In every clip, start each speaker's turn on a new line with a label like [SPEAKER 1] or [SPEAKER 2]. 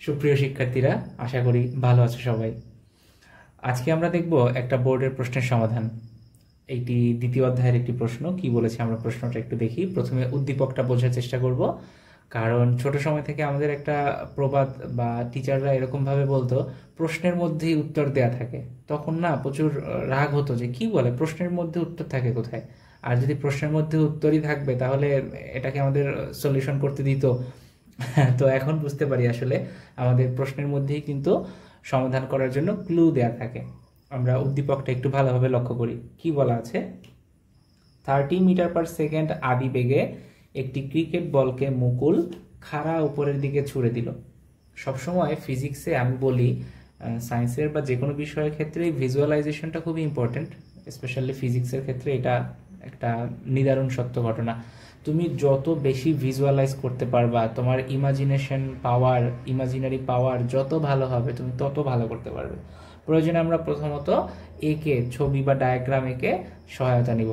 [SPEAKER 1] সুপ্রিয় শিক্ষার্থীরা, আশা করি ভালো আছো সবাই। আজকে আমরা দেখব একটা বোর্ডের প্রশ্নের সমাধান। এইটি দ্বিতীয় অধ্যায়ের একটি প্রশ্ন। কি বলেছে আমরা প্রশ্নটা একটু দেখি। প্রথমে উদ্দীপকটা বোঝার চেষ্টা করব, কারণ ছোট সময় থেকে আমাদের একটা প্রবাদ বা টিচাররা এরকমভাবে বলতো, প্রশ্নের মধ্যেই উত্তর দেয়া থাকে। তখন না প্রচুর রাগ হতো যে কি বলে, প্রশ্নের মধ্যে উত্তর থাকে কোথায়? আর যদি প্রশ্নের মধ্যে উত্তরই থাকবে তাহলে এটাকে আমাদের সলিউশন করতে দিত। তো এখন বুঝতে পারি আসলে আমাদের প্রশ্নের মধ্যেই কিন্তু সমাধান করার জন্য ক্লু দেয়া থাকে। আমরা উদ্দীপকটা একটু ভালোভাবে লক্ষ্য করি। কি বলা আছে? 30 মিটার পার সেকেন্ড আদি বেগে একটি ক্রিকেট বলকে মুকুল খাড়া উপরের দিকে ছুড়ে দিল। সবসময় ফিজিক্সে আমি বলি, সায়েন্সের বা যে কোনো বিষয়ের ক্ষেত্রে ভিজুয়ালাইজেশনটা খুবই ইম্পর্টেন্ট। স্পেশালি ফিজিক্সের ক্ষেত্রে এটা একটা নিদারুণ সত্য ঘটনা। তুমি যত বেশি ভিজুয়ালাইজ করতে পারবা, তোমার ইমাজিনারি পাওয়ার যত ভালো হবে, তুমি তত ভালো করতে পারবে। প্রয়োজনে আমরা প্রথমত একে ছবি বা ডায়াগ্রাম এঁকে সহায়তা নিব।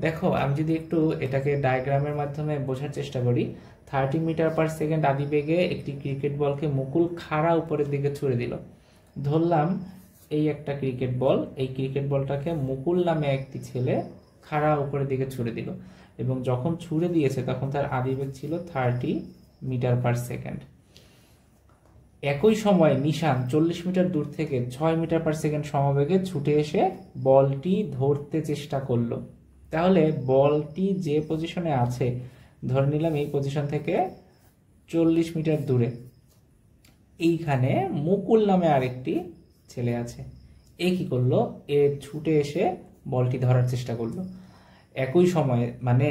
[SPEAKER 1] দেখো, আমি যদি একটু এটাকে ডায়াগ্রামের মাধ্যমে বোঝার চেষ্টা করি। 30 মিটার পার সেকেন্ড আদি বেগে একটি ক্রিকেট বলকে মুকুল খাড়া উপরের দিকে ছুড়ে দিল। ধরলাম এই একটা ক্রিকেট বল, এই ক্রিকেট বলটাকে মুকুল নামে একটি ছেলে খাড়া উপরের দিকে ছুড়ে দিল, এবং যখন ছুড়ে দিয়েছে তখন তার আদিবেগ ছিল 30 মিটার পার সেকেন্ড। একই সময়ে নিশান 40 মিটার দূর থেকে 6 মিটার পার সেকেন্ড সমবেগে ছুটে এসে বলটি ধরতে চেষ্টা করলো। তাহলে বলটি যে পজিশনে আছে, ধরে নিলাম এই পজিশন থেকে 40 মিটার দূরে, এইখানে মুকুল নামে আরেকটি ছেলে আছে। এ কি করলো? এ ছুটে এসে বলটি ধরার চেষ্টা করলো। একই সময়ে মানে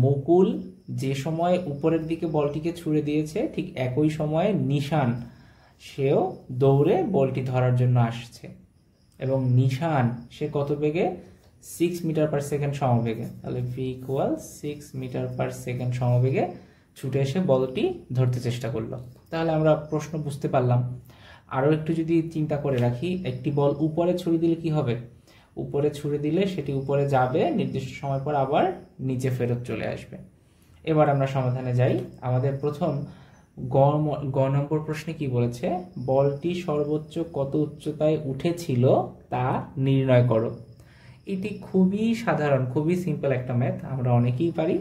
[SPEAKER 1] মুকুল যে সময় উপরের দিকে বলটিকে ছুড়ে দিয়েছে, ঠিক একই সময়ে নিশান সেও দৌড়ে বলটি ধরার জন্য আসছে, এবং নিশান সে কত বেগে? 6 মিটার পার সেকেন্ড সমবেগে। তাহলে V equal 6 meter per second সমবেগে ছুটে এসে বলটি ধরতে চেষ্টা করলো। তাহলে আমরা প্রশ্ন বুঝতে পারলাম। আরও একটু যদি চিন্তা করে রাখি, একটি বল উপরে ছুড়ে দিলে কি হবে? উপরে ছুড়ে দিলে সেটি উপরে যাবে, নির্দিষ্ট সময় পর আবার নিচে ফেরত চলে আসবে। এবার আমরা সমাধানে যাই। আমাদের প্রথম গ নম্বর প্রশ্নে কি বলেছে? বলটি সর্বোচ্চ কত উচ্চতায় উঠেছিল তা নির্ণয় করো। এটি খুবই সাধারণ, খুবই সিম্পল একটা ম্যাথ, আমরা অনেকেই পারি।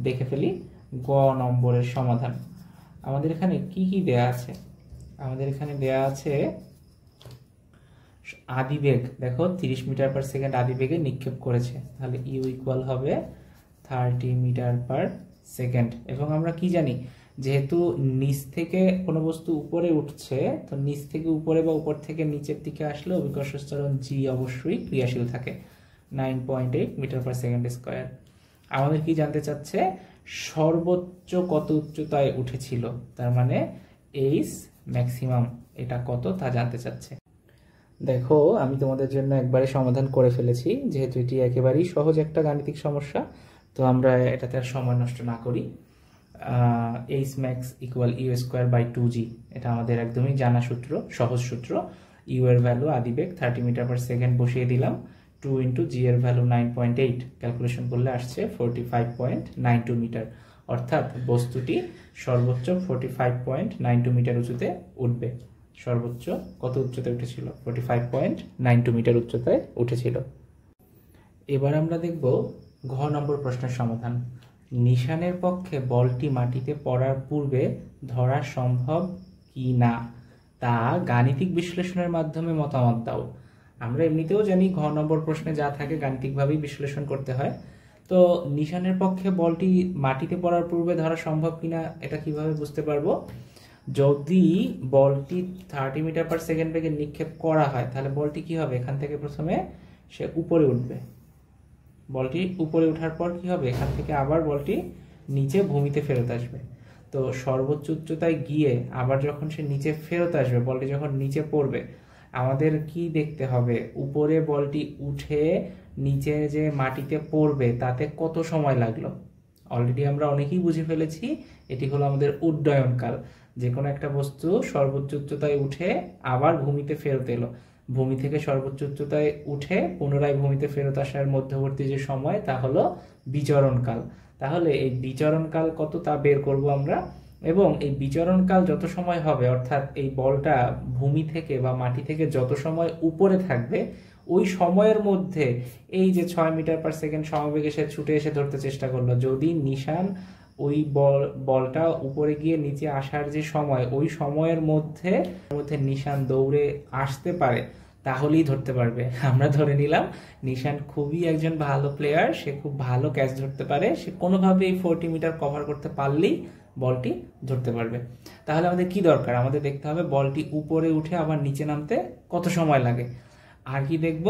[SPEAKER 1] দেখে ফেলি গ নম্বরের সমাধান। আমাদের এখানে কি কি দেয়া আছে? আমাদের এখানে দেয়া আছে আদিবেগ। দেখো 30 মিটার পার সেকেন্ড আদিবেগে নিক্ষেপ করেছে, তাহলে ইউ ইকুয়াল হবে 30 মিটার পার সেকেন্ড। এবং আমরা কি জানি, যেহেতু নিচ থেকে কোনো বস্তু উপরে উঠছে, তো নিচ থেকে উপরে বা উপর থেকে নিচের দিকে আসলে অভিকর্ষ ত্বরণ জি অবশ্যই ক্রিয়াশীল থাকে। 9.8 মিটার পার সেকেন্ড স্কোয়ার। আমাদের কি জানতে চাচ্ছে? সর্বোচ্চ কত উচ্চতায় উঠেছিল, তার মানে এইচ ম্যাক্সিমাম এটা কত তা জানতে চাচ্ছে। দেখো, আমি তোমাদের জন্য একবারে সমাধান করে ফেলেছি। যেহেতু এটি একেবারেই সহজ একটা গাণিতিক সমস্যা, তো আমরা এটাতে আর সময় নষ্ট না করি। H max equal U square by 2g, এটা আমাদের একদমই জানা সূত্র, সহজ সূত্র। ইউ এর ভ্যালু আদিবেগ 30 মিটার পার সেকেন্ড বসিয়ে দিলাম, 2 ইন্টু জি এর ভ্যালু 9.8, ক্যালকুলেশন করলে আসছে 45.92 মিটার। অর্থাৎ বস্তুটি সর্বোচ্চ 45.92 মিটার উঁচুতে উঠবে। সর্বোচ্চ কত উচ্চতায় উঠেছিল? 45.92 মিটার উচ্চতায় উঠেছিল। এবার আমরা দেখব ঘ নম্বর প্রশ্নের সমাধান। নিশানের পক্ষে বলটি মাটিতে পড়ার পূর্বে ধরা সম্ভব কি না তা গাণিতিক বিশ্লেষণের মাধ্যমে মতামত দাও। আমরা এমনিতেও জানি ঘ নম্বর প্রশ্নে যা থাকে গাণিতিকভাবেই বিশ্লেষণ করতে হয়। তো নিশানের পক্ষে বলটি মাটিতে পড়ার পূর্বে ধরা সম্ভব কিনা এটা কিভাবে বুঝতে পারবো? যদি বলটি 30 মিটার পার সেকেন্ড বেগে নিক্ষেপ করা হয়, তাহলে বলটি কি হবে? এখান থেকে প্রথমে সে উপরে উঠবে। বলটি উপরে ওঠার পর কি হবে? এখান থেকে আবার বলটি নিচে ভূমিতে ফেরত আসবে। তো সর্বোচ্চ উচ্চতায় গিয়ে আবার যখন সে নিচে ফেরত আসবে, বলটি যখন নিচে পড়বে, আমাদের কি দেখতে হবে? উপরে বলটি উঠে নিচে যে মাটিতে পড়বে তাতে কত সময় লাগলো। অলরেডি আমরা অনেকেই বুঝে ফেলেছি, এটি হলো আমাদের উড্ডয়নকাল। যে কোনো একটা বস্তু সর্বোচ্চ উচ্চতায় উঠে আবার ভূমিতে ফেরত এলো, ভূমি থেকে সর্বোচ্চ উচ্চতায় উঠে পুনরায় ভূমিতে ফেরত আসার মধ্যবর্তী যে সময়, তা হলো বিচরণকাল। তাহলে এই বিচরণকাল কত তা বের করব আমরা। এবং এই বিচরণকাল যত সময় হবে, অর্থাৎ এই বলটা ভূমি থেকে বা মাটি থেকে যত সময় উপরে থাকবে, ওই সময়ের মধ্যে এই যে 6 মিটার পার সেকেন্ড সমবেগে সে ছুটে এসে ধরতে চেষ্টা করলো, যদি নিশান ওই বলটা উপরে গিয়ে নিচে আসার যে সময়, ওই সময়ের মধ্যে নিশান দৌড়ে আসতে পারে, তাহলেই ধরতে পারবে। আমরা ধরে নিলাম নিশান খুবই একজন ভালো প্লেয়ার, সে খুব ভালো ক্যাচ ধরতে পারে, সে কোনোভাবে এই 40 মিটার কভার করতে পারলেই বলটি ধরতে পারবে। তাহলে আমাদের কি দরকার? আমাদের দেখতে হবে বলটি উপরে উঠে আবার নিচে নামতে কত সময় লাগে। আর কি দেখব?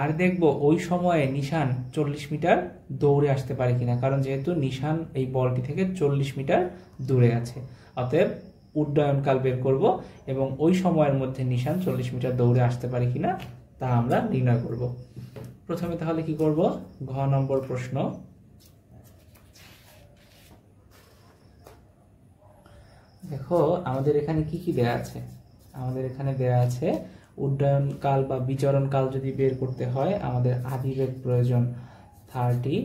[SPEAKER 1] আর দেখব ওই সময়ে নিশান 40 মিটার দৌড়ে আসতে পারে কিনা, কারণ যেহেতু নিশান এই বলটি থেকে 40 মিটার দূরে আছে, অতএব উড্ডয়নকাল বের করব এবং ওই সময়ের মধ্যে নিশান 40 মিটার দৌড়ে আসতে পারে কিনা তা আমরা নির্ণয় করব। প্রথমে তাহলে কি করব? ঘ নম্বর প্রশ্ন। দেখো আমাদের এখানে কি কি দেয়া আছে। আমাদের এখানে দেয়া আছে উড্ডয়নকাল বা বিচরণকাল যদি বের করতে হয় আমাদের আদিবেগ প্রয়োজন 30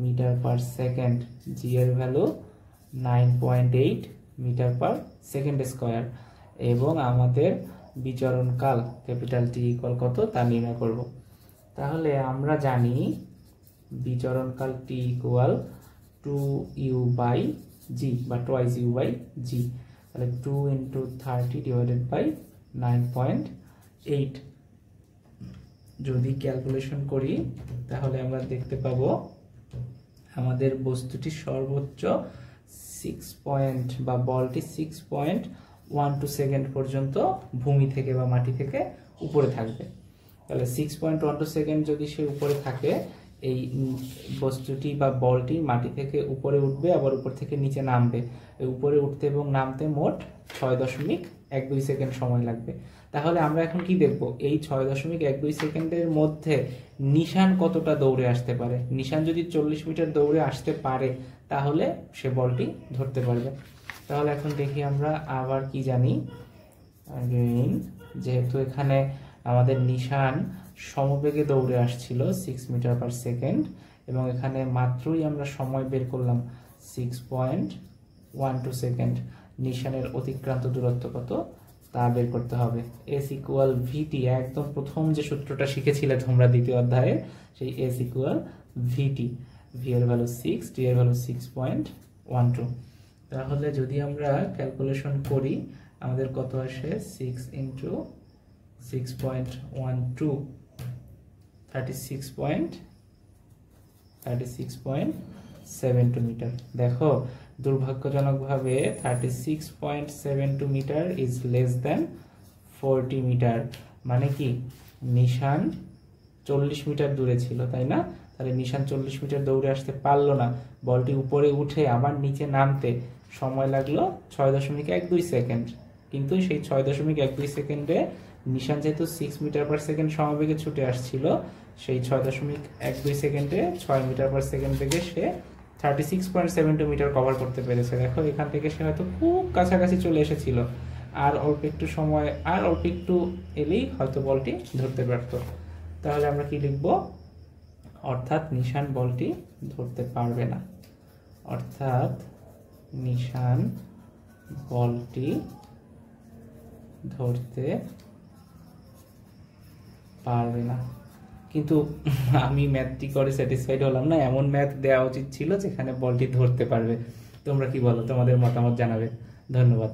[SPEAKER 1] মিটার পার সেকেন্ড, জি এর value 9.8 meter per second square, এবং আমাদের বিচরণকাল ক্যাপিটাল টি ইকুয়াল কত তা নির্ণয় করব। তাহলে আমরা জানি বিচরণকাল টি ইকুয়াল 2u বাই জি বা টোয়াইস ইউ বাই জি, তাহলে 2 × 30 ডিভাইডেড বাই 9.8 যদি ক্যালকুলেশন করি তাহলে আমরা দেখতে পাবো আমাদের বস্তুটি সর্বোচ্চ 6 পয়েন্ট বা বলটি 6.12 সেকেন্ড পর্যন্ত ভূমি থেকে বা মাটি থেকে উপরে থাকবে। তাহলে 6.12 সেকেন্ড যদি সে উপরে থাকে, এই বস্তুটি বা বলটি মাটি থেকে উপরে উঠবে আবার উপর থেকে নিচে নামবে, উপরে উঠতে এবং নামতে মোট 6.12 সেকেন্ড সময় লাগবে। তাহলে আমরা এখন কি দেখব? এই 6.12 সেকেন্ডের মধ্যে নিশান কতটা দৌড়ে আসতে পারে। নিশান যদি 40 মিটার দৌড়ে আসতে পারে তাহলে সে বলটি ধরতে পারবে। তাহলে এখন দেখি আমরা আবার কি জানি। যেহেতু এখানে আমাদের নিশান সমবেগে দৌড়ে আসছিল 6 মিটার পার সেকেন্ড, এবং এখানে মাত্রই আমরা সময় বের করলাম 6.12 সেকেন্ড, নিশানের অতিক্রান্ত দূরত্ব কত তা বের করতে হবে। এস ইকুয়াল ভিটি, একদম প্রথম যে সূত্রটা শিখেছিলে তোমরা দ্বিতীয় অধ্যায়ে, সেই এস ইকুয়াল ভিটি, ভি এর ভ্যালু 6, টি এর ভ্যালু 6.12। তাহলে যদি আমরা ক্যালকুলেশন করি আমাদের কত আসে? 6 × 6.12 36.72 মিটার। দেখো দুর্ভাগ্যজনকভাবে 36.72 meter is less than 40 meter. মানে কি? নিশান 40 মিটার দূরে ছিল, তাই না? তাহলে নিশান 40 মিটার দৌড়ে আসতে পারলো না, বলটি উপরে উঠে আবার নিচে নামতে সময় লাগলো 6.12 সেকেন্ড। কিন্তু সেই 6.12 সেকেন্ডে নিশান যেহেতু 6 মিটার পার সেকেন্ড সমবেগে ছুটে আসছিল, সেই 6.12 সেকেন্ডে 6 মিটার পার সেকেন্ড বেগে সে 36.72 মিটার কভার করতে পেরেছে। দেখো এখান থেকে সে হয়তো খুব কাছাকাছি চলে এসেছিল, আর অল্প একটু সময়, আর অল্প একটু এলেই হয়তো বলটি ধরতে পারত। তাহলে আমরা কি লিখব? অর্থাৎ নিশান বলটি ধরতে পারবে না, অর্থাৎ নিশান বলটি ধরতে পারবে না। কিন্তু আমি ম্যাথটি করে স্যাটিসফাইড হলাম না, এমন ম্যাথ দেওয়া উচিত ছিল যেখানে বলটি ধরতে পারবে। তোমরা কি বলো? তোমাদের মতামত জানাবে। ধন্যবাদ।